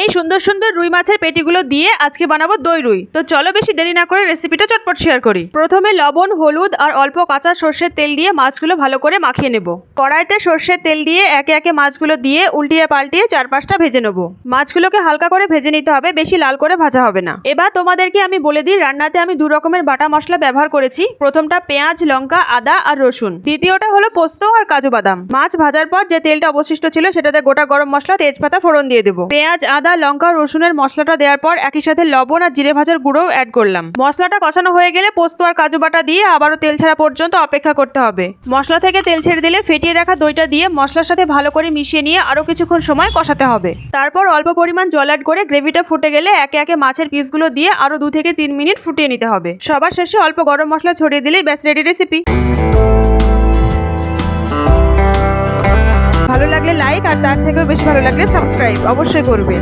এই সুন্দর সুন্দর রুই মাছের পেটিগুলো দিয়ে আজকে বানাবো দই রুই। তো চলো বেশি দেরি না করে রেসিপিটা চটপট শেয়ার করি। প্রথমে লবণ, হলুদ আর অল্প কাঁচা সর্ষের তেল দিয়ে মাছগুলো ভালো করে মাখিয়ে নেব। কড়াইতে সর্ষের তেল দিয়ে একে একে মাছগুলো দিয়ে উল্টিয়ে পাল্টিয়ে 4-5টা ভেজে নেব। মাছগুলোকে হালকা করে ভেজে নিতে হবে, বেশি লাল করে ভাজা হবে না। এবার তোমাদেরকে আমি বলে দিই, রান্নাতে আমি 2 রকমের বাটা মশলা ব্যবহার করেছি। প্রথমটা পেঁয়াজ, লঙ্কা, আদা আর রসুন। দ্বিতীয়টা হলো পোস্ত আর কাজু বাদাম। মাছ ভাজার পর যে তেলটা অবশিষ্ট ছিল সেটাতে গোটা গরম মশলা, তেজপাতা ফোড়ন দিয়ে দেবো। পেঁয়াজ, আদা, লঙ্কা, রসুনের মশলাটা দেওয়ার পর একই সাথে লবণ আর জিরে ভাজার গুঁড়ো অ্যাড করলাম। মশলাটা কষানো হয়ে গেলে পোস্ত আর কাজু বাটা দিয়ে আবারও তেল ছাড়া পর্যন্ত অপেক্ষা করতে হবে। মশলা থেকে তেল ছেড়ে দিলে ফেটিয়ে রাখা দইটা দিয়ে মশলার সাথে ভালো করে মিশিয়ে নিয়ে আরো কিছুক্ষণ সময় কষাতে হবে। তারপর অল্প পরিমাণ জল অ্যাড করে গ্রেভিটা ফুটে গেলে একে একে মাছের পিসগুলো দিয়ে আরো 2 থেকে 3 মিনিট ফুটিয়ে নিতে হবে। সবার শেষে অল্প গরম মশলা ছড়িয়ে দিলেই ব্যাস রেডি রেসিপি। ভালো লাগলে লাইক, আর তার থেকেও বেশি ভালো লাগলে সাবস্ক্রাইব অবশ্যই করবে।